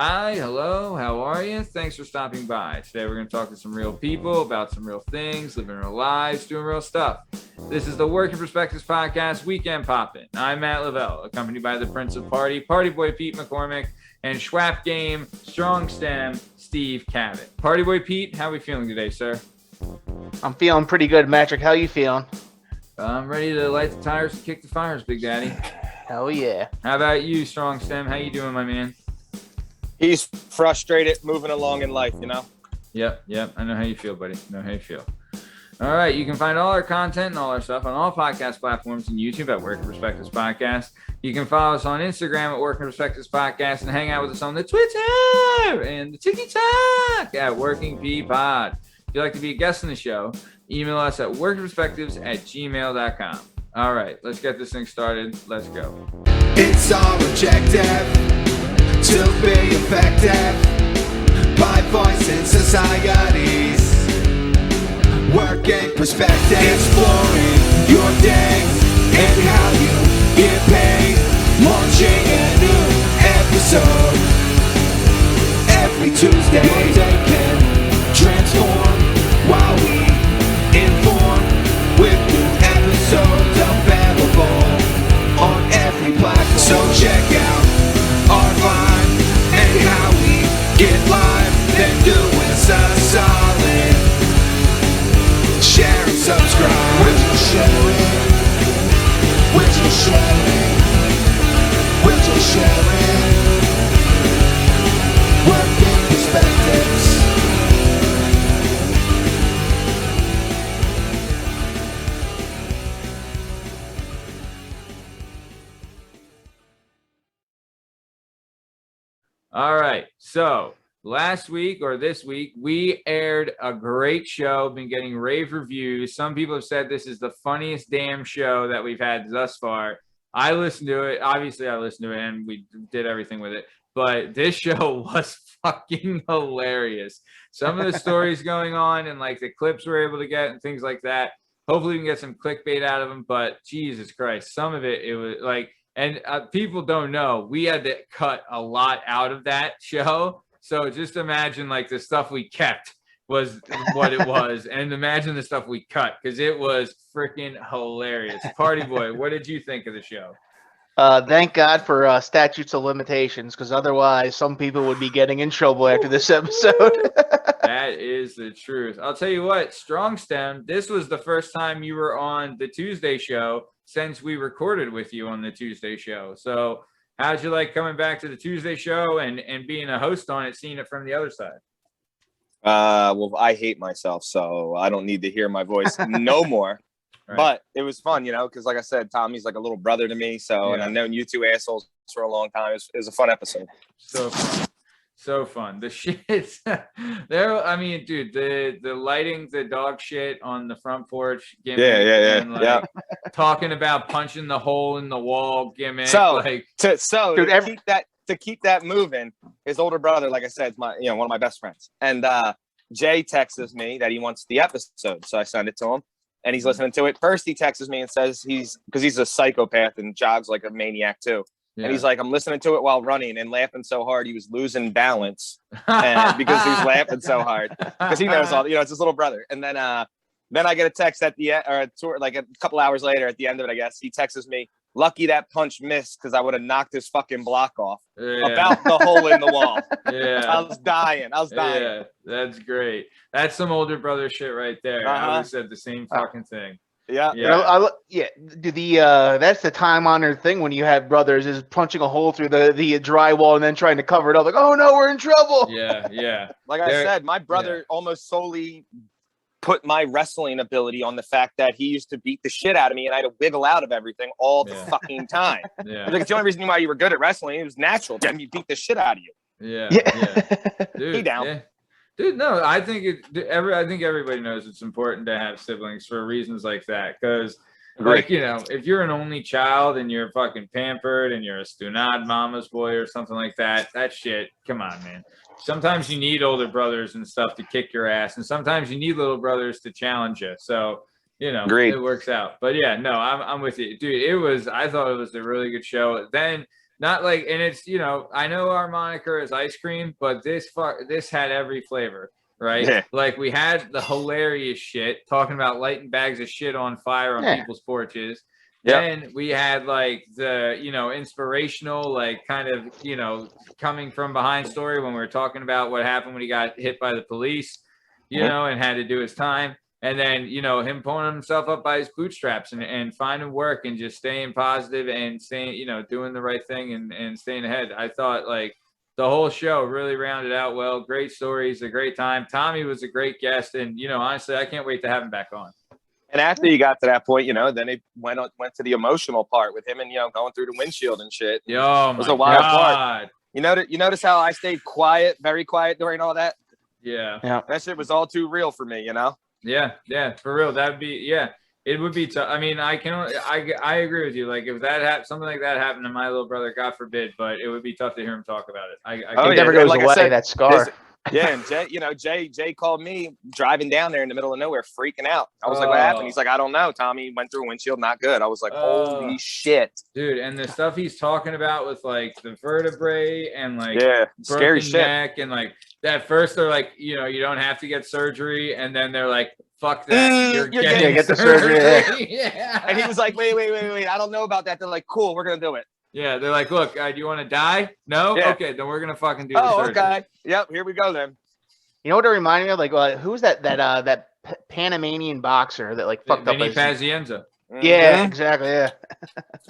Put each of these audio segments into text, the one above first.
Hi, hello, how are you? Thanks for stopping by. Today we're going to talk to some real people about some real things, living real lives, doing real stuff. This is the Working Perspectives Podcast, Weekend Poppin'. I'm Matt Lavelle, accompanied by the Prince of Party, Party Boy Pete McCormick, and Schwap Game, Strong Stem, Steve Cabot. Party Boy Pete, how are we feeling today, sir? I'm feeling pretty good, Matrick. How you feeling? I'm ready to light the tires and kick the fires, Big Daddy. Hell yeah. How about you, Strong Stem? How you doing, my man? He's frustrated moving along in life, you know? Yep. I know how you feel, buddy. I know how you feel. All right. You can find all our content and all our stuff on all podcast platforms and YouTube at Working Perspectives Podcast. You can follow us on Instagram at Working Perspectives Podcast and hang out with us on the Twitter and the TikTok at Working P Pod. If you'd like to be a guest on the show, email us at workingperspectives@gmail.com. All right. Let's get this thing started. Let's go. It's all objective to be effective by voicing societies. Working perspective, exploring your day and how you get paid. Launching a new episode every Tuesday. Your day can transform while we inform with new episodes available on every platform. So check out our vibe and how we get live. Then do us a solid. Share and subscribe. We're just sharing. We're just sharing. We're just sharing. Working perspectives. All right. So last week or this week, we aired a great show, been getting rave reviews. Some people have said this is the funniest damn show that we've had thus far. I listened to it. Obviously, I listened to it and we did everything with it. But this show was fucking hilarious. Some of the stories going on and like the clips we're able to get and things like that. Hopefully, we can get some clickbait out of them. But Jesus Christ, some of it was like, and people don't know, we had to cut a lot out of that show. So just imagine like the stuff we kept was what it was. And imagine the stuff we cut because it was freaking hilarious. Party Boy, what did you think of the show? Thank God for statutes of limitations, because otherwise some people would be getting in trouble after this episode. That is the truth. I'll tell you what, Strong Stem, this was the first time you were on the Tuesday show since we recorded with you on the Tuesday show. So how'd you like coming back to the Tuesday show and being a host on it, seeing it from the other side? Well, I hate myself, so I don't need to hear my voice no more. Right. But it was fun, you know, because like I said, Tommy's like a little brother to me. So, And I've known you two assholes for a long time. It was a fun episode. So fun. The shit there. I mean, dude, the lighting, the dog shit on the front porch gimmick. Yeah. And like talking about punching the hole in the wall gimmick. So, like, to keep that moving, his older brother, like I said, is one of my best friends. And Jay texts me that he wants the episode. So I send it to him. And he's listening to it. First, he texts me and says because he's a psychopath and jogs like a maniac too. Yeah. And he's like, I'm listening to it while running and laughing so hard he was losing balance and because he was laughing so hard because he knows all. It's his little brother. And then I get a text at the end, or like a couple hours later at the end of it, I guess he texts me, "Lucky that punch missed because I would have knocked his fucking block off about the hole in the wall." Yeah, I was dying. Yeah, that's great. That's some older brother shit right there. I would have said the same fucking thing. Yeah. That's the time-honored thing when you have brothers is punching a hole through the drywall and then trying to cover it up. Like, oh no, we're in trouble. Yeah. Like I said, my brother almost solely put my wrestling ability on the fact that he used to beat the shit out of me and I had to wiggle out of everything all the fucking time. Like, it's the only reason why you were good at wrestling. It was natural. Damn, you beat the shit out of you. Yeah. Dude, he down. Yeah. Dude, no, I think everybody knows it's important to have siblings for reasons like that. Because, like, if you're an only child and you're fucking pampered and you're a stunad mama's boy or something like that, that shit, come on, man. Sometimes you need older brothers and stuff to kick your ass, and sometimes you need little brothers to challenge you. So, Agreed. It works out. But yeah, no, I'm with you, dude. I thought it was a really good show. Then Not like, and it's, you know, I know our moniker is ice cream, but this had every flavor, right? Yeah. Like we had the hilarious shit talking about lighting bags of shit on fire on people's porches. Yep. Then we had like the, you know, inspirational, like kind of, you know, coming from behind story when we were talking about what happened when he got hit by the police, you know, and had to do his time. And then, you know, him pulling himself up by his bootstraps and finding work and just staying positive and staying, you know, doing the right thing and staying ahead. I thought like the whole show really rounded out well. Great stories, a great time. Tommy was a great guest. And, you know, honestly, I can't wait to have him back on. And after you got to that point, you know, then it went to the emotional part with him and, you know, going through the windshield and shit. Yo, it was my a wild God. part. You notice how I stayed quiet, very quiet during all that? Yeah. That shit was all too real for me, you know? Yeah, for real. That'd be, it would be tough. I mean, I agree with you. Like if that something like that happened to my little brother, God forbid, but it would be tough to hear him talk about it. It never goes away, that scar. Yeah, and Jay called me driving down there in the middle of nowhere, freaking out. I was like, what happened? He's like, I don't know, Tommy. Went through a windshield, not good. I was like, holy shit. Dude, and the stuff he's talking about with like the vertebrae and like scary shit. neck and like at first they're like, you know, you don't have to get surgery, and then they're like, fuck that, you're getting get the surgery. Yeah. And he was like, wait, I don't know about that. They're like, cool, we're gonna do it. Yeah, they're like, look, do you want to die? No? Yeah. Okay, then we're gonna fucking do the surgery. Okay. Yep, here we go then. You know what it reminded me of? Like, who's that Panamanian boxer that like fucked Manny up? Pazienza. Yeah, exactly. Yeah.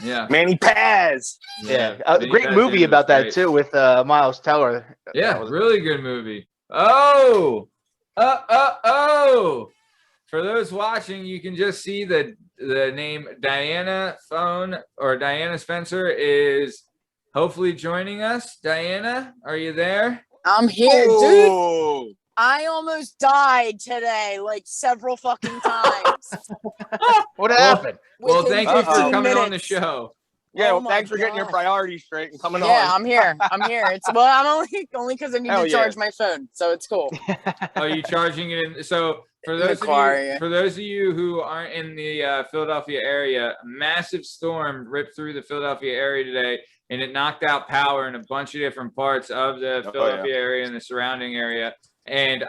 Yeah. Manny Paz. Yeah. Great movie about that too with Miles Teller. Yeah, really good movie. Oh. For those watching, you can just see the name Diana Diana Spencer is hopefully joining us. Diana, are you there? I'm here, dude. I almost died today, like several fucking times. What happened? Well, thank you for coming 15 on the show. Yeah, Oh well, thanks for getting your God. priorities straight and coming on. Yeah, I'm here. It's I'm only because I need to charge my phone, so it's cool. Are you charging it in? So for those of you who aren't in the Philadelphia area, a massive storm ripped through the Philadelphia area today, and it knocked out power in a bunch of different parts of the Philadelphia area and the surrounding area. And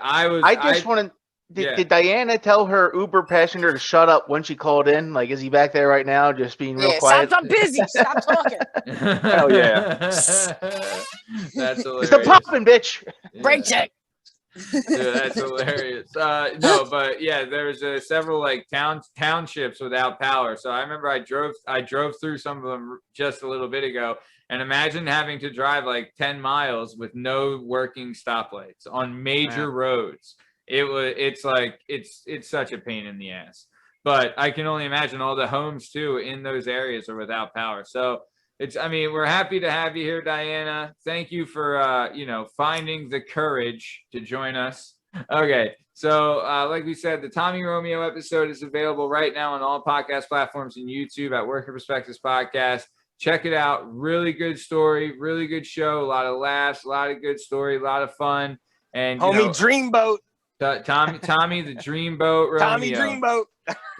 did Diana tell her Uber passenger to shut up when she called in? Like, is he back there right now, just being real quiet? Stop, I'm busy. Stop talking. Hell yeah. That's hilarious. It's the poppin', bitch. Break check. Dude, that's hilarious. No, but yeah, there's several like townships without power. So I remember I drove through some of them just a little bit ago, and imagine having to drive like 10 miles with no working stoplights on major roads. It's such a pain in the ass. But I can only imagine all the homes too in those areas are without power. So we're happy to have you here, Diana. Thank you for, finding the courage to join us. Okay. So like we said, the Tommy Romeo episode is available right now on all podcast platforms and YouTube at Working Perspectives Podcast. Check it out. Really good story, really good show. A lot of laughs, a lot of good story, a lot of fun. And Dreamboat. Tommy, the Dreamboat Romeo. Tommy Dreamboat.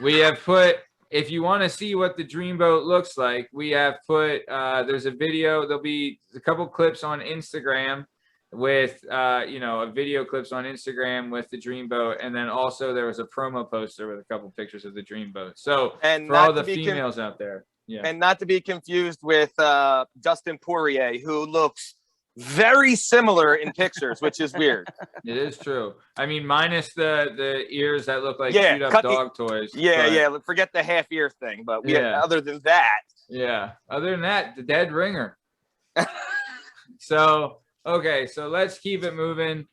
We have put, if you want to see what the Dreamboat looks like, we have put, there's a video, there'll be a couple clips on Instagram with, video clips on Instagram with the Dreamboat. And then also there was a promo poster with a couple pictures of the Dreamboat. So for all the females out there. Yeah. And not to be confused with Dustin Poirier, who looks very similar in pictures, which is weird. It is true. I mean, minus the ears that look like chewed up dog toys. Yeah. Forget the half ear thing, but other than that. Yeah. Other than that, the dead ringer. So let's keep it moving.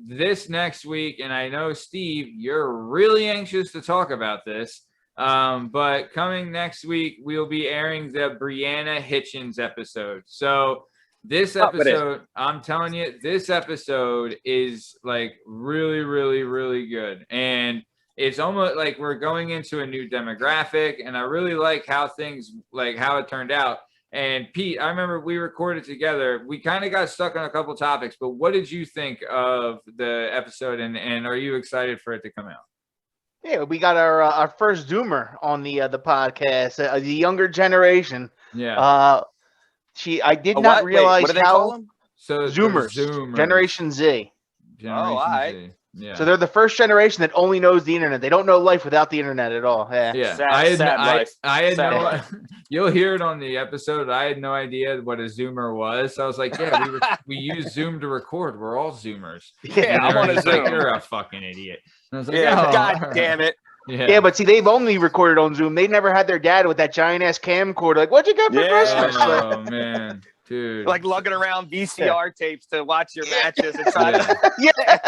This next week, and I know, Steve, you're really anxious to talk about this. But coming next week, we'll be airing the Breanna Hitchens episode. So this episode, I'm telling you, this episode is like really, really, really good. And it's almost like we're going into a new demographic, and I really like how it turned out. And Pete, I remember we recorded together. We kind of got stuck on a couple topics, but what did you think of the episode, and are you excited for it to come out? Yeah, we got our first Zoomer on the podcast, the younger generation. Yeah. I did A not what? Wait, realize what do they call how them? So Zoomers, Generation Z. Generation alright. Z. Yeah. So they're the first generation that only knows the internet. They don't know life without the internet at all. Yeah. Yeah, Sad life. I had Sad no. life. You'll hear it on the episode. I had no idea what a Zoomer was. So I was like, yeah, we use Zoom to record. We're all Zoomers. Yeah, And they I'm were on a just like, Zoom. you're a fucking idiot. And I was like, Yeah, oh, God all right. damn it. Yeah, but see, they've only recorded on Zoom. They never had their dad with that giant ass camcorder. Like, what'd you get for Yeah. Christmas? Oh man, dude. Like lugging around VCR tapes to watch your matches and try Yeah. to. Yeah.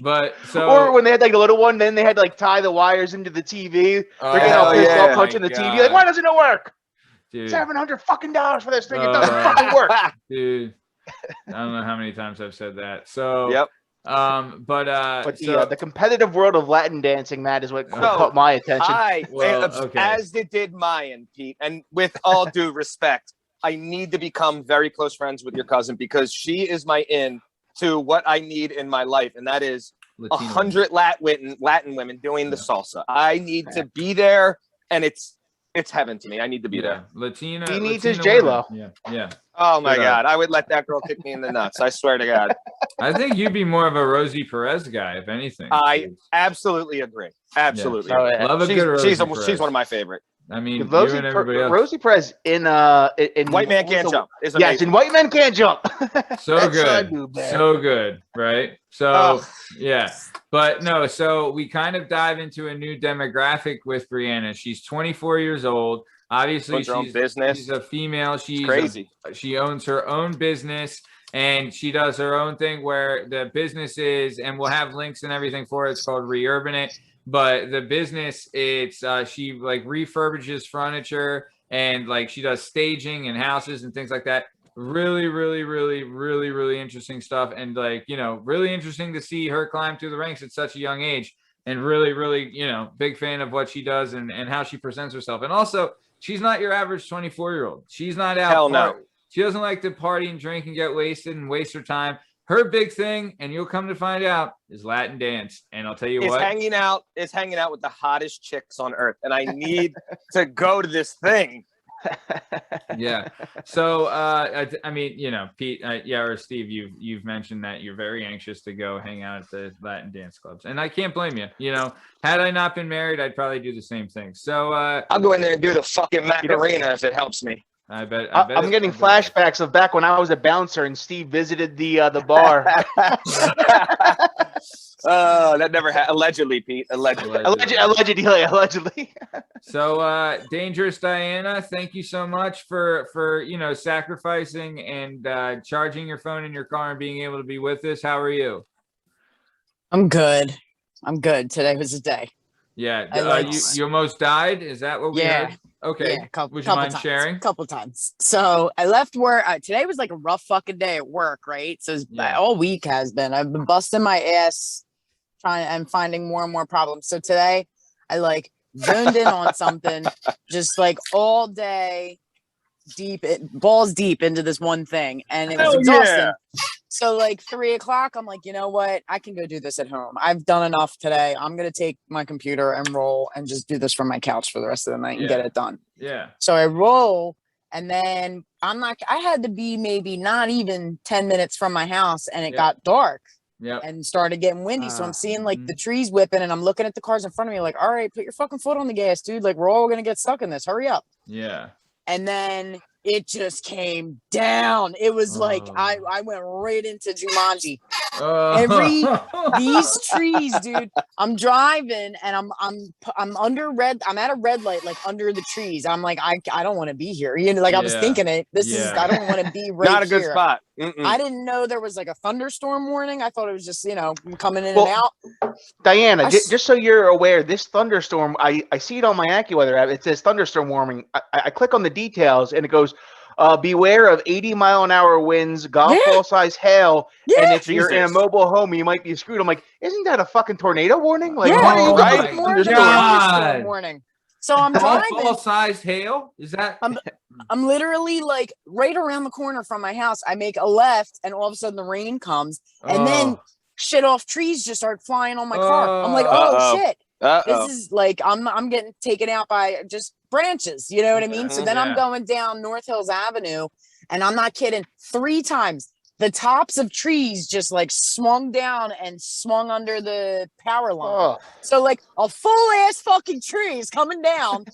But so Or when they had like a little one, then they had to like tie the wires into the TV. They're getting all Oh, pissed yeah. off punching the TV. Like, why doesn't it work? dude, $700 fucking dollars for this thing. It doesn't fucking work. dude. I don't know how many times I've said that. So Yep. But so the competitive world of Latin dancing, Matt, is what Oh. caught my attention. Okay. As it did mine, Pete. And with all due respect, I need to become very close friends with your cousin because she is my in to what I need in my life, and that is Latino. 100 Latin women doing the salsa. I need to be there, and it's heaven to me. I need to be there. Latina. He needs Latina his J-Lo. women. Yeah. Oh my Good God, I would let that girl kick me in the nuts. I swear to God. I think you'd be more of a Rosie Perez guy, if anything. I absolutely agree. Absolutely. Yeah. Oh, yeah. Love a good Rosie She's Perez. one of my favorite. I mean, Rosie, you and everybody else. Rosie Perez in White Man Can't Jump is amazing. Yes, in White Man Can't Jump. So That's what I good. do, man. So good, right? So Ugh. yeah. But no, so we kind of dive into a new demographic with Breanna. She's 24 years old. Obviously, Owns her own business. she's a female. She's Crazy. She owns her own business and she does her own thing where the business is, and we'll have links and everything for it. It's called Reurban It. But the business, it's she like refurbishes furniture and like she does staging and houses and things like that. Really, really, really, really, really interesting stuff. And like, you know, really interesting to see her climb through the ranks at such a young age. And really, really, you know, big fan of what she does and how she presents herself. And also, she's not your average 24-year-old. She's not out. Hell no. She doesn't like to party and drink and get wasted and waste her time. Her big thing, and you'll come to find out, is Latin dance. And I'll tell you what. Hanging out with the hottest chicks on earth. And I need to go to this thing. Yeah. So, I mean, you know, Pete, or Steve, you've mentioned that you're very anxious to go hang out at the Latin dance clubs. And I can't blame you. You know, had I not been married, I'd probably do the same thing. So, I'll go in there and do the fucking Macarena if it helps me. I bet I'm getting flashbacks of back when I was a bouncer and Steve visited the bar. That never happened. Allegedly, Pete. Allegedly. So, Dangerous Diana, thank you so much for you know, sacrificing and charging your phone in your car and being able to be with us. How are you? I'm good. Today was the day. Yeah. You almost died? Is that what we heard? Okay. Yeah, Would you mind times, sharing? A couple times. So I left work. Today was like a rough fucking day at work, right? So all week has been. I've been busting my ass trying and finding more and more problems. So today I like zoned in on something just like all day, balls deep into this one thing. And it was exhausting. Yeah. So like 3 o'clock, I'm like, you know what? I can go do this at home. I've done enough today. I'm going to take my computer and roll and just do this from my couch for the rest of the night and get it done. Yeah. So I roll and then I had to be maybe not even 10 minutes from my house and it got dark and started getting windy. So I'm seeing like the trees whipping and I'm looking at the cars in front of me like, all right, put your fucking foot on the gas, dude. Like we're all going to get stuck in this. Hurry up. Yeah. And then it just came down. It was like I went right into Jumanji. These trees, dude. I'm driving and I'm under I'm at a red light, like under the trees. I'm like, I don't want to be here. You know, like I was thinking it. I don't want to be right Not a good here. spot. I didn't know there was like a thunderstorm warning. I thought it was just, you know, coming in and out. Diana, just so you're aware, this thunderstorm, I see it on my AccuWeather app. It says thunderstorm warning. I click on the details and it goes, beware of 80-mile-an-hour winds, golf ball size hail, and if you're in a mobile home, you might be screwed. I'm like, isn't that a fucking tornado warning? Like, what are you right? Thunderstorm warning. So I'm driving. Golf size hail? Is that? I'm literally like right around the corner from my house. I make a left, and all of a sudden the rain comes, and then shit off trees just start flying on my car. I'm like, oh shit. This is like I'm getting taken out by just branches, you know what I mean? So then I'm going down North Hills Avenue And I'm not kidding. 3 times. The tops of trees just like swung down and swung under the power line. Oh. So like a full ass fucking tree is coming down,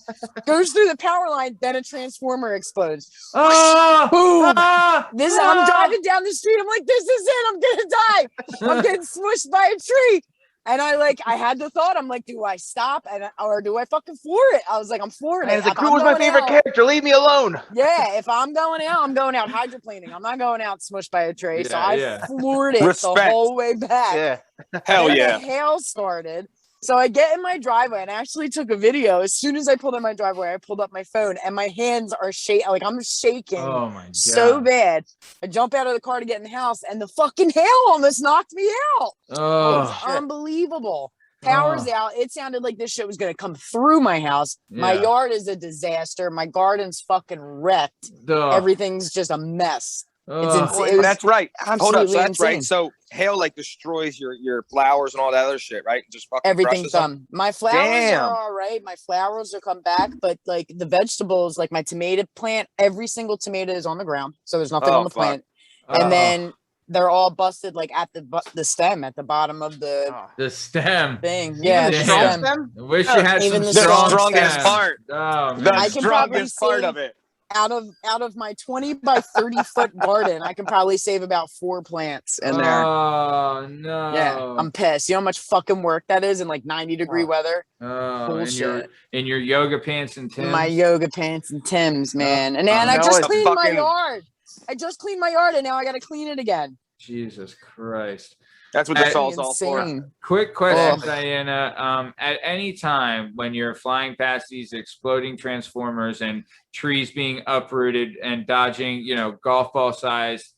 goes through the power line, then a transformer explodes. Oh, Boom. ah, I'm driving down the street. I'm like, this is it. I'm gonna die. I'm getting smushed by a tree. And I had the thought, I'm like, do I stop or do I fucking floor it? I was like, I'm flooring it. And the crew was my favorite character. Leave me alone. Yeah, if I'm going out, I'm going out hydroplaning. I'm not going out smushed by a tree. So I floored it the whole way back. Yeah. Hell yeah. The hail started. So I get in my driveway and I actually took a video. As soon as I pulled in my driveway, I pulled up my phone and my hands are shaking. Like I'm shaking oh my God. so bad. I jump out of the car to get in the house and the fucking hail almost knocked me out. Oh, It was unbelievable. Power's out. It sounded like this shit was going to come through my house. My yard is a disaster. My garden's fucking wrecked. Everything's just a mess. That's right. Hold up. So that's insane. right. So hail like destroys your flowers and all that other shit, right? Just fucking everything's done. My flowers Damn. are all right. My flowers will come back, but like the vegetables, like my tomato plant, every single tomato is on the ground, so there's nothing on the plant. And then they're all busted, like at the stem, at the bottom of the stem thing. Yeah, the stem. I wish you had Even some the strongest stem. part. Oh, man. The I can probably strongest part save- of it. Out of my 20 by 30 foot garden, I can probably save about 4 plants in there. Oh no! Yeah, I'm pissed. You know how much fucking work that is in like 90-degree weather? Oh, Bullshit. in your yoga pants and Timbs. My yoga pants and Timbs, man. And then I just cleaned my yard. I just cleaned my yard and now I got to clean it again. Jesus Christ. That's what this all's all for. Quick question, Diana. At any time when you're flying past these exploding transformers and trees being uprooted and dodging, golf ball size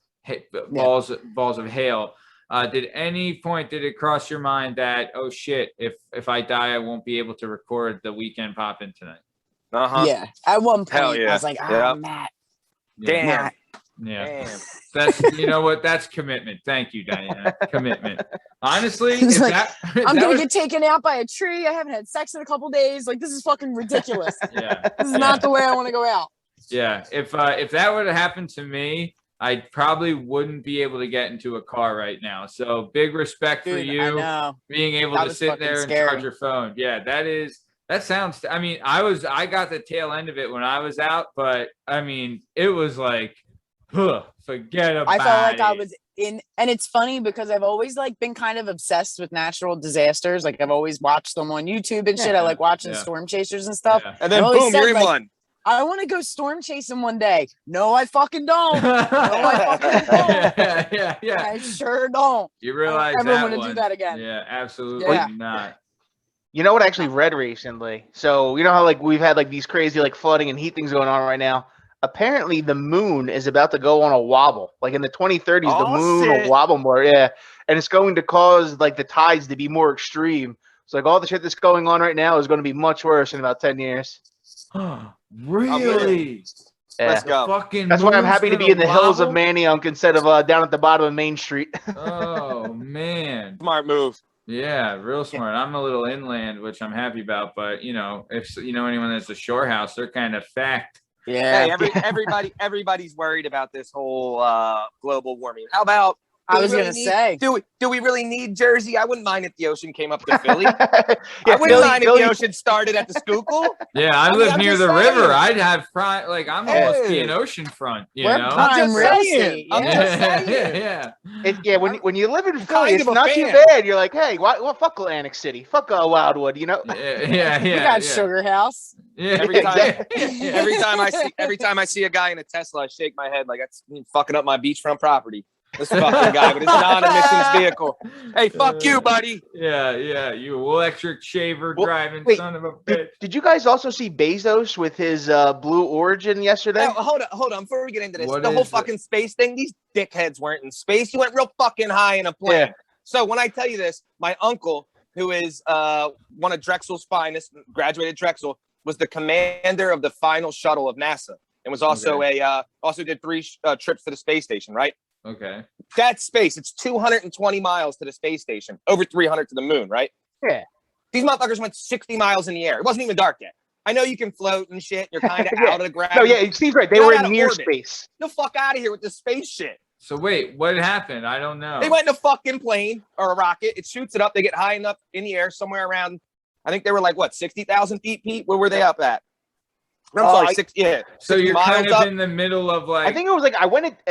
balls of hail, did it cross your mind that, oh shit, if I die, I won't be able to record the Weekend Poppin' tonight? Yeah. At one point, Hell yeah. I was like, Matt. Damn. Matt. Yeah. Damn. That's what? That's commitment. Thank you, Diana. Commitment. Honestly, I'm gonna get taken out by a tree. I haven't had sex in a couple days. Like this is fucking ridiculous. This is not the way I want to go out. Yeah. If that would have happened to me, I probably wouldn't be able to get into a car right now. So big respect for you being able to sit there and charge your phone. Yeah, that sounds. I mean, I got the tail end of it when I was out, but I mean, it was like, forget about it. I felt like I was in, and it's funny because I've always been kind of obsessed with natural disasters. Like I've always watched them on YouTube and shit. I like watching storm chasers and stuff. Yeah. And then boom, you're in one. I want to go storm chasing one day. No, I fucking don't. No, I fucking don't. Yeah. I sure don't. You realize I never want to do that again. Yeah, absolutely not. You know what I actually read recently? So you know how we've had these crazy flooding and heat things going on right now? Apparently the moon is about to go on a wobble. Like in the 2030s, the moon will wobble more. Yeah. And it's going to cause the tides to be more extreme. So all the shit that's going on right now is going to be much worse in about 10 years. Really? Yeah. Let's go. That's why I'm happy to be in the hills of Manayunk instead of down at the bottom of Main Street. Oh man. Smart move. Yeah, real smart. I'm a little inland, which I'm happy about, but if anyone that's a shore house, they're kind of fact. Yeah. Hey, everybody's worried about this whole global warming. How about? I was gonna say, do we really need Jersey? I wouldn't mind if the ocean came up to Philly. I wouldn't mind if the ocean started at the Schuylkill. Yeah, I live near the river. I'd have prime, I'm almost being oceanford. We're prime real estate. Yeah. When you live in Philly, it's not too bad. You're like, hey, well, fuck Atlantic City, fuck Wildwood, Yeah. We got Sugar House. Yeah. Every time I see a guy in a Tesla, I shake my head like that's fucking up my beachfront property. This fucking guy with his non-emissions vehicle. Hey, fuck you, buddy. Yeah. You electric shaver driving son of a bitch. Did you guys also see Bezos with his Blue Origin yesterday? No, hold on. Before we get into this, the whole fucking space thing, these dickheads weren't in space. You went real fucking high in a plane. Yeah. So when I tell you this, my uncle, who is one of Drexel's finest, graduated Drexel, was the commander of the final shuttle of NASA and was also also did 3 trips to the space station, right? Okay. That's space. It's 220 miles to the space station, over 300 to the moon, right? Yeah. These motherfuckers went 60 miles in the air. It wasn't even dark yet. I know you can float and shit. You're kind of Yeah. out of the gravity. No, yeah, Steve's right. They You're were not in out of near orbit. space. The fuck out of here with this space shit. So wait, what happened? I don't know. They went in a fucking plane or a rocket. It shoots it up. They get high enough in the air somewhere around. I think they were like what 60,000 feet, Pete. Where were they up at? I'm sorry, 60. Yeah. So you're kind of up. in the middle of like. I think it was like I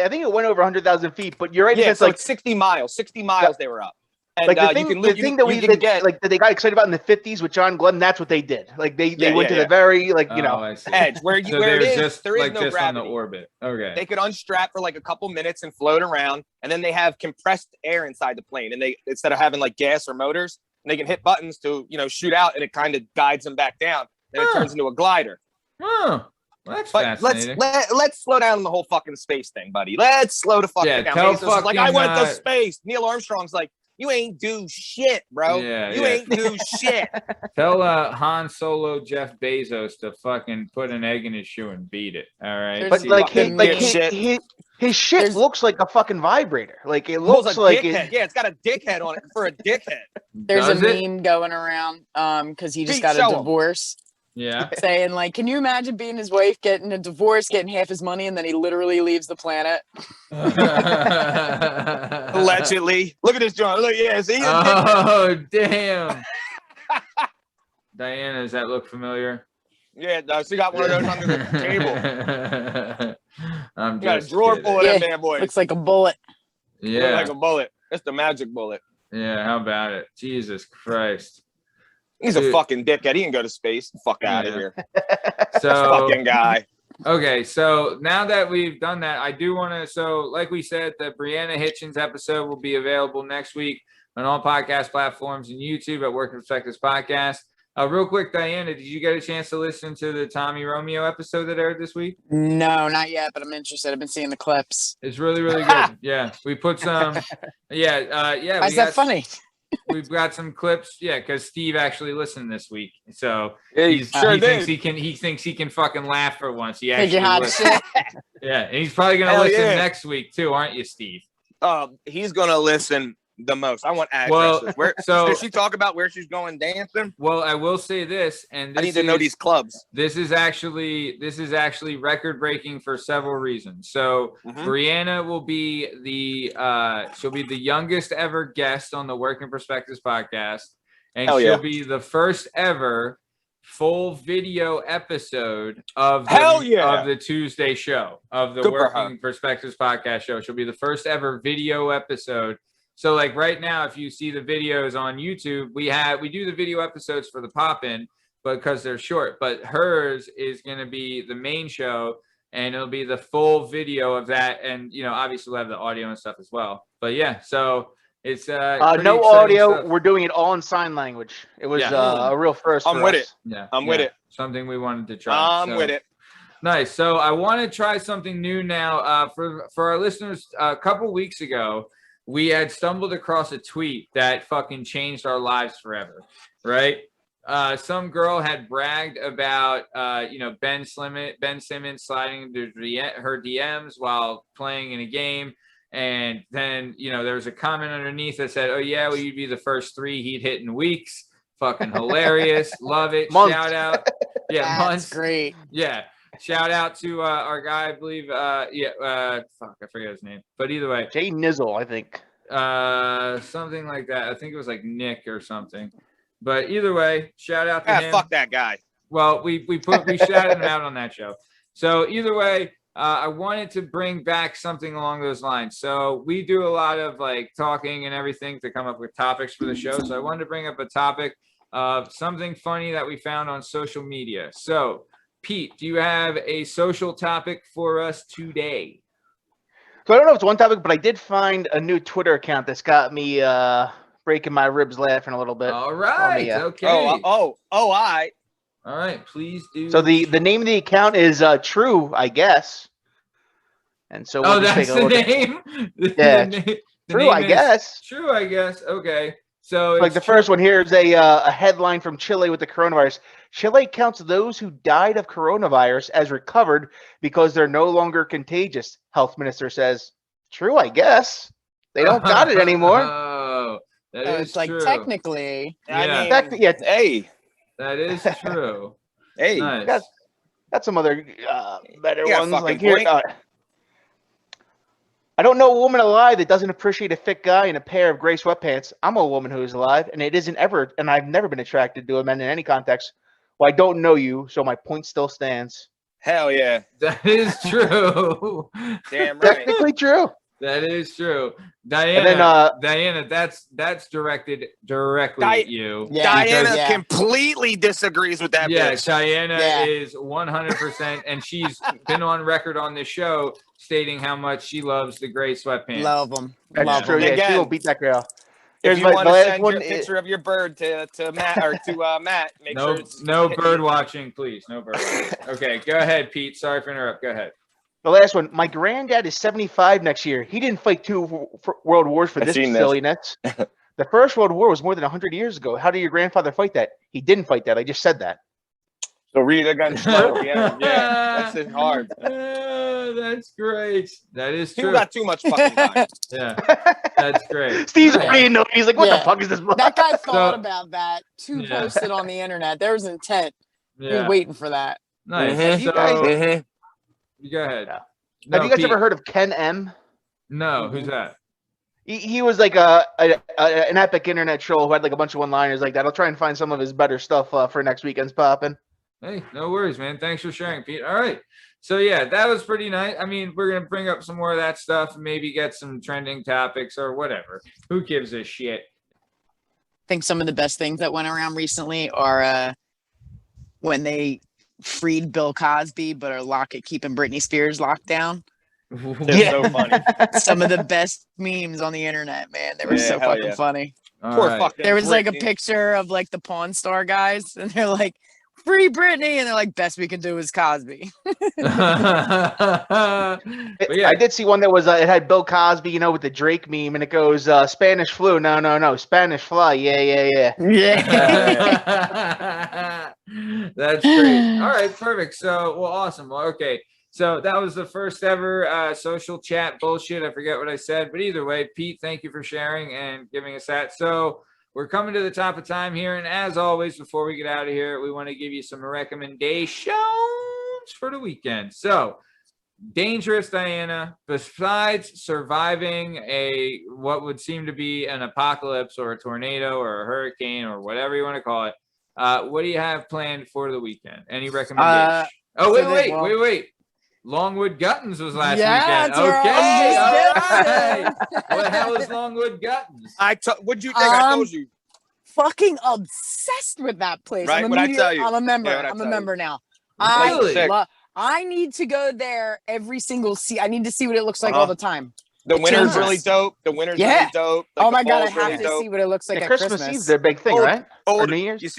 think it went over 100,000 feet. But you're right. Yeah, It's so like it's 60 miles. 60 miles they were up. And like the you thing, can the thing that we can get like that they got excited about in the 50s with John Glenn. That's what they did. Like they went to the very like you know I see. edge where So where it they're is. just There is like no just on the gravity. orbit. Okay. They could unstrap for like a couple minutes and float around, and then they have compressed air inside the plane. And they instead of having like gas or motors, they can hit buttons to shoot out, and it kind of guides them back down. Then it turns into a glider. Oh, well, that's But fascinating. let's slow down on the whole fucking space thing, buddy. Let's slow the fuck Yeah, down. tell Bezos is like, fucking, I went to space. Neil Armstrong's like, you ain't do shit, bro. Yeah, you yeah. ain't do shit. Tell Han Solo Jeff Bezos to fucking put an egg in his shoe and beat it. All right. There's but See, like fucking his shit There's- looks like a fucking vibrator. Like it Looks looks like like dickhead. it. Yeah, it's got a dickhead on it for a dickhead. There's does a it? meme going around because he just Pete, got show a 'em. divorce. Yeah. Saying like, can you imagine being his wife, getting a divorce, getting half his money, and then he literally leaves the planet? Allegedly. Look at this joint. Look, yeah, see? Oh damn. Diana, does that look familiar? Yeah, she got one of those under the table. I'm You got a just drawer kidding. full of Yeah. them bad boys. Looks like a bullet. Look Yeah. like a bullet. It's the magic bullet. Yeah. How about it? Jesus Christ. He's a Dude. fucking dickhead. He can go to space. Fuck out of Yeah. here. So Fucking guy. okay, so now that we've done that, I do want to. So, like we said, the Breanna Hitchens episode will be available next week on all podcast platforms and YouTube at Working Perspectives Podcast. Real quick, Diana, did you get a chance to listen to the Tommy Romeo episode that aired this week? No, not yet, but I'm interested. I've been seeing the clips. It's really, really good. Yeah, we put some. Yeah. Why is that funny? We've got some clips. Yeah, because Steve actually listened this week, so He sure he thinks did. he thinks he can fucking laugh for once. He Think actually you hot listened. shit? Yeah, and he's probably gonna Hell listen yeah. next week too, aren't you, Steve? He's gonna listen the most. I want Well, addresses. Where so- did she talk about where she's going dancing? Well, I will say this, and I this need to know is- these clubs. This is actually record breaking for several reasons. So Mhm. Breanna will be she'll be the youngest ever guest on the Working Perspectives podcast, and Hell she'll yeah. be the first ever full video episode of Hell yeah. of the Tuesday show of the Good for her. Working Perspectives podcast show. She'll be the first ever video episode. So like right now, if you see the videos on YouTube, we do the video episodes for the pop-in, because they're short, but hers is going to be the main show, and it'll be the full video of that. And, obviously we'll have the audio and stuff as well, but yeah, so it's pretty No exciting audio. stuff. We're doing it all in sign language. It was Yeah. a real first. I'm for with us. it. Yeah. I'm with it. Something we wanted to try. I'm with it. Nice. So I want to try something new now. For our listeners, a couple weeks ago, we had stumbled across a tweet that fucking changed our lives forever, right? Some girl had bragged about, Ben Simmons sliding into her DMs while playing in a game. And then, there was a comment underneath that said, oh, yeah, well, you'd be the first three he'd hit in weeks. Fucking hilarious. Love it. Months. Shout out. Yeah, That's months. great. Yeah. Shout out to our guy, I believe. I forget his name. But either way, Jay Nizzle, I think. something like that. I think it was like Nick or something. But either way, shout out to him. Fuck that guy. Well, we shouted him out on that show. So either way, I wanted to bring back something along those lines. So we do a lot of like talking and everything to come up with topics for the show. So I wanted to bring up a topic of something funny that we found on social media. So Pete, do you have a social topic for us today? So I don't know if it's one topic, but I did find a new Twitter account that's got me breaking my ribs laughing a little bit. All right. yeah. Okay. I. All right. Please do. So the name of the account is True, I guess. And so we'll just that's take a the look at- name. Yeah. The True, name I is guess. True, I guess. Okay. So Like it's the first one here is a headline from Chile with the coronavirus. Chile counts those who died of coronavirus as recovered because they're no longer contagious. Health minister says, "True, I guess. They don't got it anymore." Oh, that is It's like true. technically. Yeah. I mean, Fact- yeah, hey, That is true. Hey, Nice. Got some other better Yeah, ones. fucking Like here, point. I don't know a woman alive that doesn't appreciate a fit guy in a pair of gray sweatpants. I'm a woman who is alive, and I've never been attracted to a man in any context. Well, I don't know you, so my point still stands. hell yeah. That is true. Damn right. Technically true. That is true. And then, Diana, that's directed directly at you. Yeah. Diana Yeah. completely disagrees with that Yeah, bitch. Diana Yeah. is 100%, and she's been on record on this show stating how much she loves the gray sweatpants. Love them. That's Love true. them. Yeah, she Again, will beat that girl. If Here's you the want to last send one. your picture of your bird to Matt or to Matt, make No, sure it's no bird watching, please. No bird watching. Okay, go ahead, Pete. Sorry for interrupt. Go ahead. The last one. My granddad is 75 next year. He didn't fight 2 world wars for I've this seen this. silliness. The First World War was more than 100 years ago. How did your grandfather fight that? He didn't fight that. I just said that. So read it again. Slow at the end. Yeah, that's just hard. That's great. That is People true. got too much fucking time. Yeah, that's great. Steve's Yeah. already know. He's like, what Yeah. the fuck is this? That guy thought So- about that to Yeah. post it on the internet. There was intent. He was Yeah, waiting for that. nice. Mhm. You guys- So you go ahead. Yeah. No, Have you guys Pete. ever heard of Ken M? No, who's that? He was like an epic internet troll who had like a bunch of one-liners like that. I'll try and find some of his better stuff for next weekend's popping. Hey, no worries, man. Thanks for sharing, Pete. All right. So yeah, that was pretty nice. I mean, we're gonna bring up some more of that stuff, maybe get some trending topics or whatever. Who gives a shit? I think some of the best things that went around recently are when they freed Bill Cosby, but are keeping Britney Spears locked down. It's so funny. Some of the best memes on the internet, man. They were Yeah, so hell fucking yeah. funny. All Poor right. fucking There was like a Britney. picture of like the Pawn Star guys, and they're like, "Free Britney," and they're like, "Best we can do is Cosby." But yeah, I did see one that was it had Bill Cosby, with the Drake meme, and it goes Spanish flu. No, Spanish fly. Yeah. Yeah. That's great. All right, perfect. So, well, awesome. Well, okay. So that was the first ever social chat bullshit. I forget what I said, but either way, Pete, thank you for sharing and giving us that. So we're coming to the top of time here. And as always, before we get out of here, we want to give you some recommendations for the weekend. So dangerous, Diana, besides surviving what would seem to be an apocalypse or a tornado or a hurricane or whatever you want to call it, what do you have planned for the weekend? Any recommendations? Wait. Longwood Guttins was last Yeah, weekend. that's where Okay, I all was right. just What the hell is Longwood Guttins? What'd you think I told you? Fucking obsessed with that place. Right, I'm what'd I tell you? I'm a member. Yeah, what'd I I'm a tell member now. Really? I need to go there every single I need to see what it looks like all the time. The winter's Jesus. really dope. The winter's Yeah. really dope. Like, Oh my the god, I fall's have really to dope. see what it looks like Yeah, at Christmas Christmas. Eve's their big thing, right? Or New Year's. You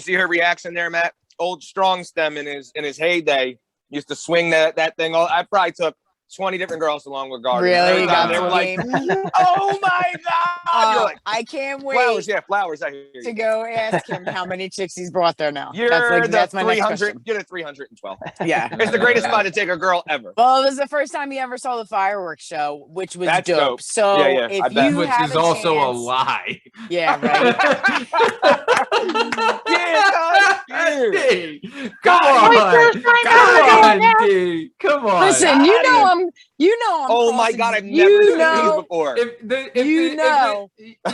see her reaction there, Matt. Old Strong Stem in his heyday used to swing that thing. I probably took 20 different girls to Longwood Gardens. Really? Every You time got they were like, game? "Oh my god!" You're like, I can't wait flowers. I hear to you. go ask him how many chicks he's brought there now. You're that's my next 300. question. You're the 312. Yeah. It's the greatest spot to take a girl ever. Well, it was the first time he ever saw the fireworks show, which was That's dope. dope. So Yeah, I if bet. you Which have is also a chance- lie. Yeah, right. D, come on, D. Come on. Listen, you know I'm Oh my god, I've never seen these before.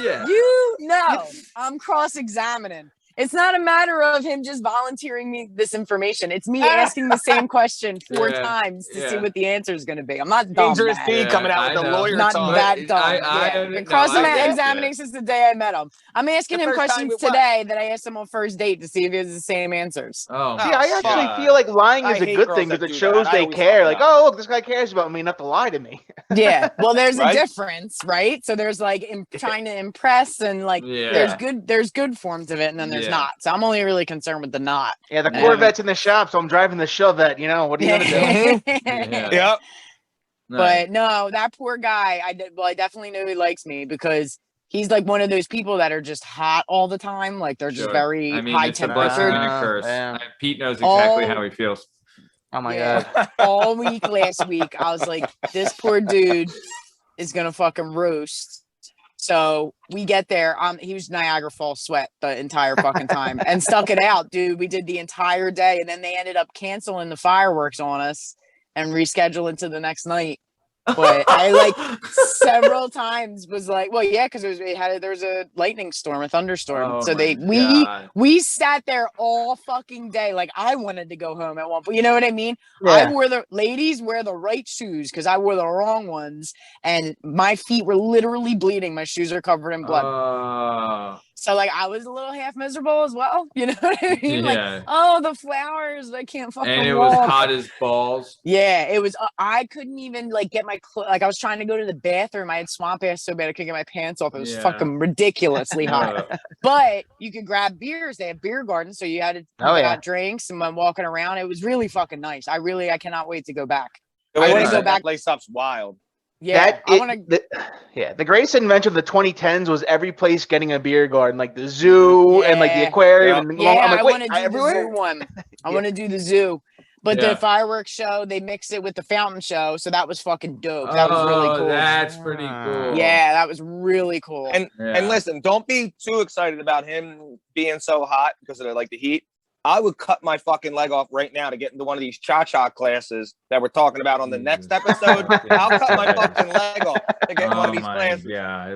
Yeah. You know I'm cross-examining. It's not a matter of him just volunteering me this information. It's me asking the same question 4 Yeah, times to see yeah. what the answer is going to be. I'm not dumb. Dangerous man. D Yeah, coming out with I the know. lawyer Not talk. that dumb. I Been no, I cross-examining get since the day I met him. I'm asking The him first time questions with what? today that I asked him on first date to see if he has the same answers. Oh, See, I actually fuck. feel like lying I is a hate good girls thing that because it do that. shows I they always care. fuck Like, it up. oh, look, this guy cares about me enough to lie to me. Yeah. Well, there's Right? a difference, right? So there's like trying to impress and like yeah. there's good forms of it and then there's Yeah. not. So I'm only really concerned with the not. Yeah, the Yeah. Corvette's in the shop, so I'm driving the Chevette. What are you gonna do? Yeah. Yep. Nice. But no, that poor guy, I definitely know he likes me because he's like one of those people that are just hot all the time. Like they're just Sure. very I mean, high it's a blessing temperature. and a curse. Yeah. Pete knows exactly Oh. how he feels. Oh my Yeah. god. All week last week, I was like, this poor dude is gonna fucking roast. So we get there. He was Niagara Falls sweat the entire fucking time and stuck it out, dude. We did the entire day, and then they ended up canceling the fireworks on us and rescheduling to the next night. But I like several times was like, well, yeah, because there was a lightning storm, a thunderstorm. So we sat there all fucking day. Like I wanted to go home at one point. You know what I mean? Yeah. Ladies wear the right shoes because I wore the wrong ones, and my feet were literally bleeding. My shoes are covered in blood. So like I was a little half miserable as well. You know what I mean? Yeah. Like, oh, the flowers, I can't fucking And it walk. was hot as balls. Yeah, it was. I couldn't even like get my like I was trying to go to the bathroom. I had swamp ass so bad I couldn't get my pants off. It was fucking ridiculously hot. But you could grab beers. They have beer gardens, so you had to drinks and when walking around. It was really fucking nice. I cannot wait to go back. I want to go back. That place up's wild. Yeah, the greatest invention of the 2010s was every place getting a beer garden, like the zoo and like the aquarium. Yeah, I want to do the zoo one. I want to do the zoo. But the fireworks show, they mixed it with the fountain show, so that was fucking dope. That was really cool. That's pretty cool. Yeah, that was really cool. And listen, don't be too excited about him being so hot because of the heat. I would cut my fucking leg off right now to get into one of these cha-cha classes that we're talking about on the next episode. I'll cut my fucking leg off to get one of these classes. Yeah,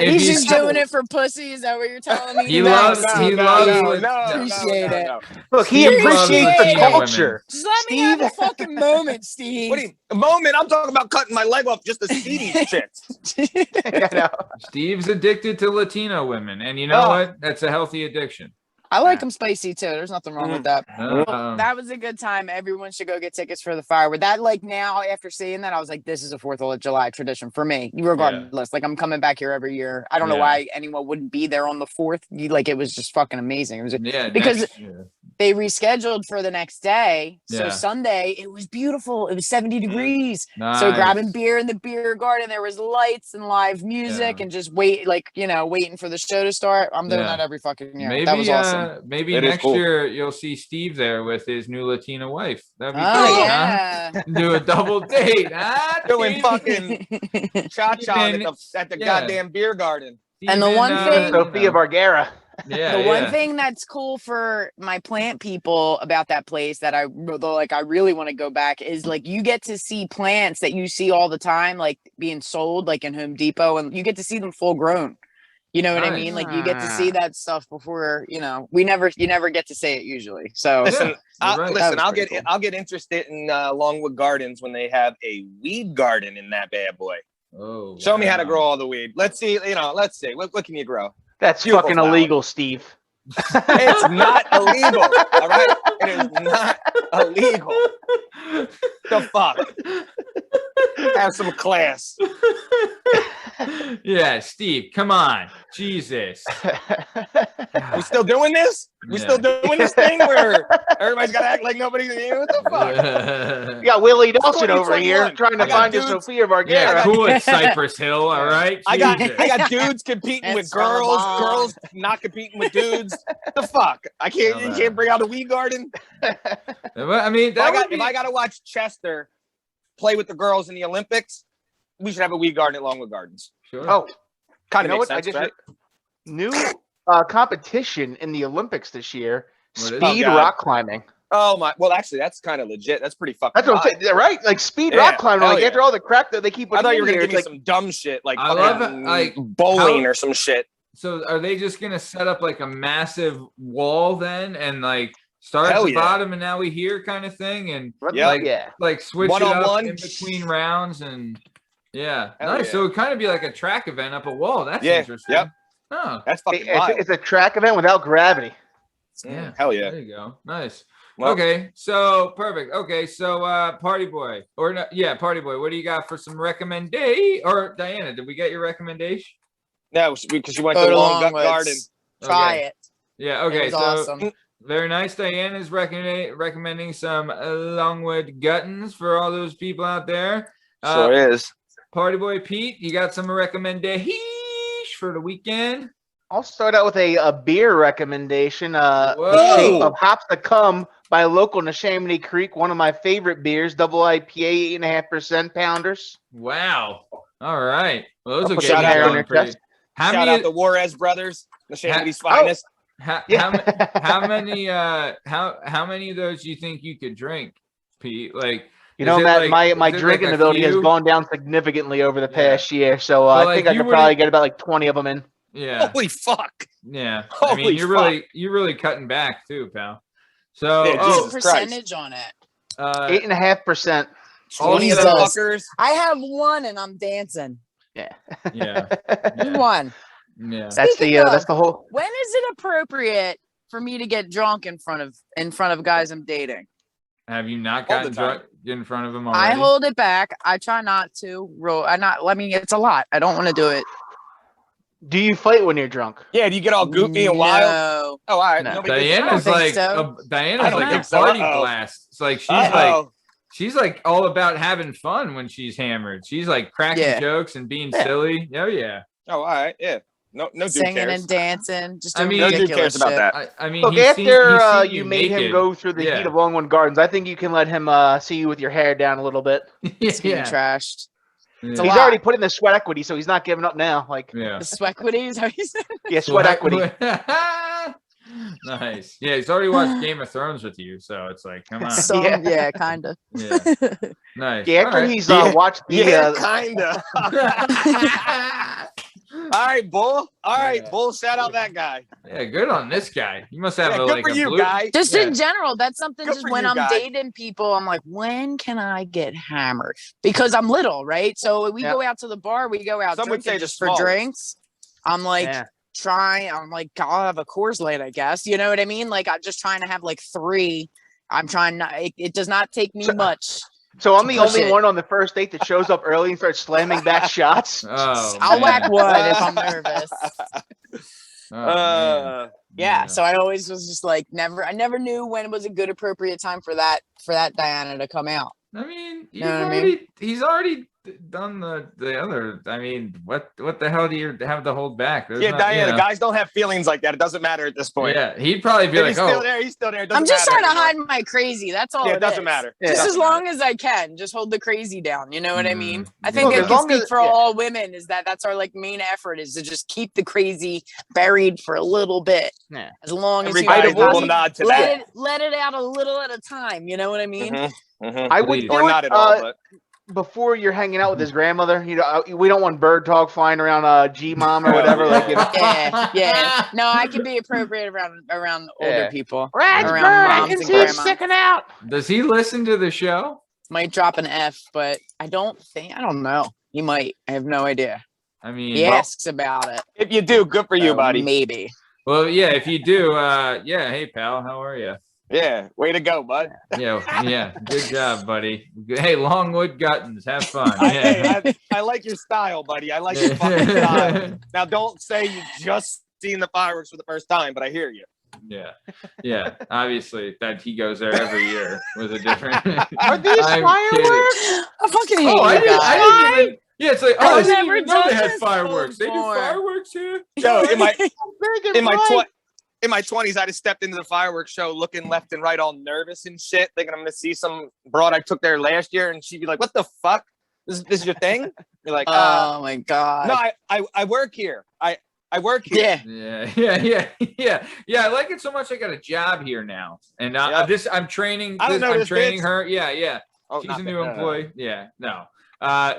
he's just doing it for pussy. Is that what you're telling me? He loves. Appreciate it. Look, he appreciates the culture. Just let me have a fucking moment, Steve. What do you? A moment? I'm talking about cutting my leg off just to see these chicks. Steve's addicted to Latino women, and you know what? That's a healthy addiction. I like them spicy too. There's nothing wrong with that. That was a good time. Everyone should go get tickets for the fireworks. That now after seeing that, I was like, this is a 4th of July tradition for me. Regardless, like I'm coming back here every year. I don't know why anyone wouldn't be there on the 4th. It was just fucking amazing. It was because they rescheduled for the next day. So Sunday it was beautiful. It was 70 degrees. Nice. So grabbing beer in the beer garden, there was lights and live music and just waiting for the show to start. I'm doing that every fucking year. That was awesome. Maybe next year you'll see Steve there with his new Latina wife. That'd be cool. Huh? Do a double date. Doing fucking cha-cha at the goddamn beer garden. And the one thing, Sofia Vergara. The one thing that's cool for my plant people about that place that I really want to go back is you get to see plants that you see all the time, being sold in Home Depot, and you get to see them full grown. You know what I mean? You get to see that stuff before, you never get to say it usually. So listen, I'll get interested in Longwood Gardens when they have a weed garden in that bad boy. Oh, show me how to grow all the weed. Let's see. What can you grow? That's fucking illegal, Steve. It's not illegal. All right, it is not illegal. The fuck? Have some class. Yeah, Steve, come on. Jesus. We still doing this? We still doing this thing where everybody's got to act like nobody's here? What the fuck? You got Willie Nelson over here trying to find a Sofia Vergara. Yeah, cool at Cypress Hill, all right? I got dudes competing with girls not competing with dudes. The fuck? You can't bring out a weed garden? I mean, if I got to watch Chester play with the girls in the Olympics, we should have a weed garden at Longwood Gardens. Sure. Oh, kind of makes sense, right? New competition in the Olympics this year: speed rock climbing. Oh my! Well, actually, that's kind of legit. That's pretty fucking. That's what I'm saying, right? Speed rock climbing. After all the crap that they keep. I thought you were gonna give me some dumb shit like bowling or some shit. So, are they just gonna set up a massive wall then, and start at the bottom and now we hear kind of thing, and switch it up in between rounds and. Yeah, nice. Yeah. So it kind of be like a track event up a wall. That's interesting. Yep. Oh, that's fucking wild. It's a track event without gravity. Yeah. Hell yeah. There you go. Nice. Well, okay. So perfect. Okay. So Party Boy Party Boy. What do you got for some recommendation? Or Diana, did we get your recommendation? No, because you went to the Longwood Garden. Try it. Yeah. Okay. It was awesome. Very nice. Diana's recommending some Longwood Guttins for all those people out there. Sure is. Party Boy Pete, you got some recommendations for the weekend? I'll start out with a beer recommendation. The Shape of Hops to Come by local Neshaminy Creek, one of my favorite beers, double IPA, 8.5% pounders. Wow. All right. Well, those are good. Shout out the Juarez brothers, the Shanty's finest. How many of those do you think you could drink, Pete? Like, Matt, my drinking ability has gone down significantly over the past year, so I think I could probably get about like 20 of them in. Yeah. Holy fuck. Yeah. I mean, you're really cutting back too, pal. So what's the percentage on it? 8.5%. I have one and I'm dancing. Yeah. One. Yeah. That's the whole. When is it appropriate for me to get drunk in front of guys I'm dating? Have you not gotten drunk in front of them already? I hold it back. I try not to. I mean, it's a lot. I don't want to do it. Do you fight when you're drunk? Yeah. Do you get all goofy and wild? No. Oh, all right. No. Diana's like a party blast. It's like she's like all about having fun when she's hammered. She's like cracking jokes and being silly. Oh yeah. Oh, all right. Yeah. No dude singing cares. and dancing. Just doing no dude ridiculous cares about shit. that. I mean, look, after you made him go through the heat of Longwood Gardens, I think you can let him see you with your hair down a little bit. It's getting trashed. Yeah. It's He's already put in the sweat equity, so he's not giving up now. Like the sweat equity is how you said it? Yeah, sweat equity. Nice. Yeah, he's already watched Game of Thrones with you, so it's like, come on. Yeah, kind of. Yeah. Nice. Yeah, after he's watched the kind of. All right, Bull. All right, Bull. Shout out that guy. Yeah, good on this guy. You must have good for you, guy. Just in general, that's something. Good just for when you, I'm guy. dating people, I'm like, when can I get hammered? Because I'm little, right? So we go out to the bar, we go out. Some would say just the for smallest. drinks. I'm like I'm like, I'll have a Coors Light, I guess. You know what I mean? Like, I'm just trying to have like 3. I'm trying not. It does not take me much. So I'm the only one on the first date that shows up early and starts slamming back shots. Oh, I'll whack one if I'm nervous. Yeah. So I always was just like, I never knew when was a good appropriate time for that Diana to come out. I mean, mean? He's already done the other. I mean, what the hell do you have to hold back? Diana, guys don't have feelings like that. It doesn't matter at this point. Yeah, he'd probably be if like, he's still there. He's still there. I'm just trying to hide my crazy. That's all. It doesn't matter. Just as long as I can, just hold the crazy down. You know what I mean? I think I can speak for all women. Is that's our like main effort is to just keep the crazy buried for a little bit. Yeah. As long as you nod to let it out a little at a time. You know what I mean? I would do or not at all, but before you're hanging out with his grandmother, we don't want bird talk flying around G-mom or whatever. Yeah. No, I can be appropriate around older people. Around bird, I can see him sticking out. Does he listen to the show? Might drop an F, but I don't know. He might. I have no idea. I mean, he asks about it. If you do, good for you, buddy. Maybe. Well, yeah. If you do, hey, pal, how are you? Yeah, way to go, bud. Yeah, good job, buddy. Hey, Longwood Guttins, have fun. I like your style, buddy. I like your fucking style. Now, don't say you just seen the fireworks for the first time, but I hear you. Yeah. Obviously, that he goes there every year with a different. Are these fireworks? I fucking hate you I guys. didn't even. Yeah, it's like I didn't never even know they done had this fireworks. They do before. fireworks here. Yo, in my 20s, I just stepped into the fireworks show looking left and right all nervous and shit, thinking I'm going to see some broad I took there last year, and she'd be like, what the fuck? This is your thing? You're like, oh, my God. No, I work here. I work here. Yeah. I like it so much I got a job here now. And I'm training I'm training her. Yeah. Oh, she's a new employee. Yeah, no.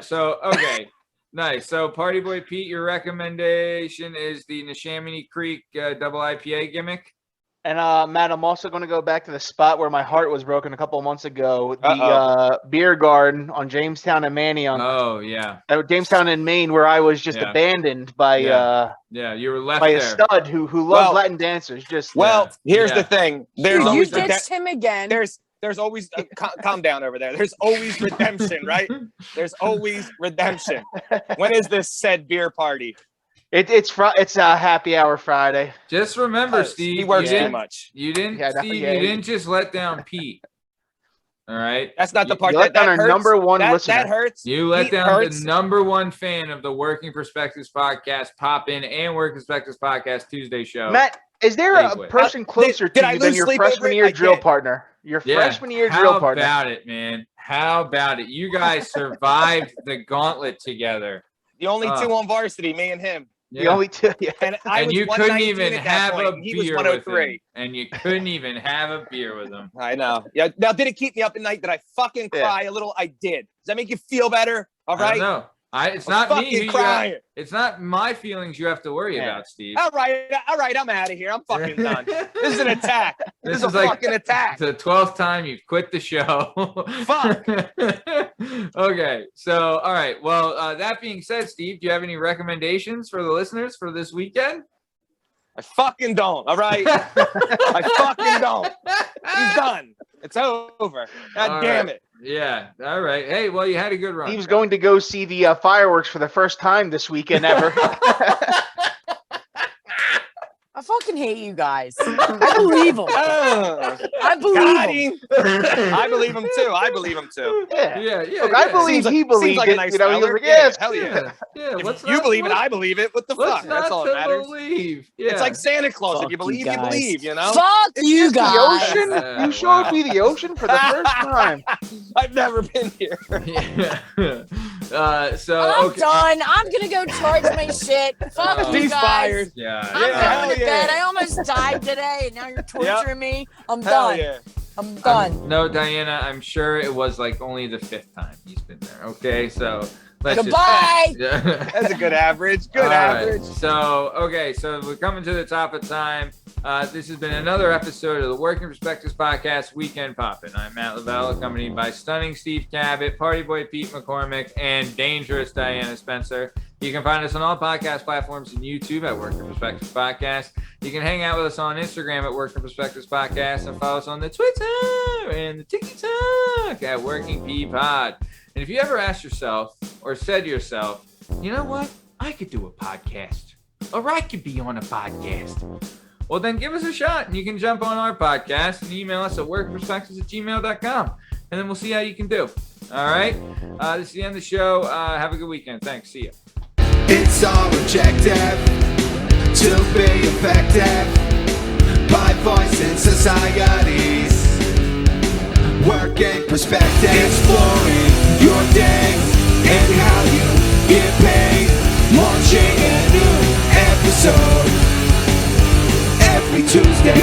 So okay. Nice. So, Party Boy Pete, your recommendation is the Neshaminy Creek double IPA gimmick. And Matt, I'm also going to go back to the spot where my heart was broken a couple of months ago, the beer garden on Jamestown and Manny Jamestown and Maine, where I was just abandoned by you were left by there. A stud who loves Latin dancers. Here's the thing. There's always him again. There's always calm down over there. There's always redemption, right? There's always redemption. When is this said beer party? It's a happy hour Friday. Just remember, Steve, he works too much. You didn't just let down Pete. All right, that's not the part that hurts. Our number one listener. That hurts. You let down the number one fan of the Working Perspectives podcast, Pop In and Working Perspectives podcast Tuesday show. Matt, is there a person closer to you than your freshman year drill partner? Your freshman year drill partner. How about it, man? How about it? You guys survived the gauntlet together. The only two on varsity, me and him. The only two. Yeah. And I was you couldn't 119 even at that have point, a and he was beer with 103. him. And you couldn't even have a beer with him. I know. Yeah. Now, did it keep me up at night? Did I fucking cry a little? I did. Does that make you feel better? All right. No. It's I'm not me. crying. It's not my feelings you have to worry about, Steve. All right. I'm out of here. I'm fucking done. This is an attack. This is a like fucking attack. The 12th time you've quit the show. Fuck. Okay. So, all right. Well, that being said, Steve, do you have any recommendations for the listeners for this weekend? I fucking don't. All right. I fucking don't. He's done. It's over. God damn it. Yeah. All right. Hey, well, you had a good run. He was going to go see the fireworks for the first time this weekend ever. I fucking hate you guys. I believe him. I believe him. I believe him too. I believe him too. Yeah. Yeah. Look, I believe he believes like it. a nice you know, he was feller. like, yes, Hell yeah. Yeah. If you believe it, I believe it. What the fuck? That's all that matters. Believe. Yeah. It's like Santa Claus. Fuck if you believe, you you guys. believe, you know? Fuck you the guys. ocean. You showed me the ocean for the first time. I've never been here. Yeah. So I'm done. I'm gonna go charge my shit. Fuck you He's guys. fired. Yeah. I'm hell going to yeah. bed. I almost died today, and now you're torturing me. I'm done. Yeah. I'm done. No, Diana, I'm sure it was like only the 5th time he's been there. Okay, so let's Goodbye. Just, That's a good average. Good All right. average. So, okay, so we're coming to the top of time. This has been another episode of the Working Perspectives Podcast, Weekend Poppin'. I'm Matt Lavelle, accompanied by stunning Steve Cabot, Party Boy Pete McCormick, and dangerous Diana Spencer. You can find us on all podcast platforms and YouTube at Working Perspectives Podcast. You can hang out with us on Instagram at Working Perspectives Podcast and follow us on the Twitter and the TikTok at Working P Pod. And if you ever asked yourself or said to yourself, you know what? I could do a podcast, or I could be on a podcast. Well, then give us a shot, and you can jump on our podcast and email us at workperspectives@gmail.com, and then we'll see how you can do. All right? This is the end of the show. Have a good weekend. Thanks. See ya. It's all objective to be effective by voicing societies. Working perspective, exploring your day and how you get paid. Launching a new episode every Tuesday.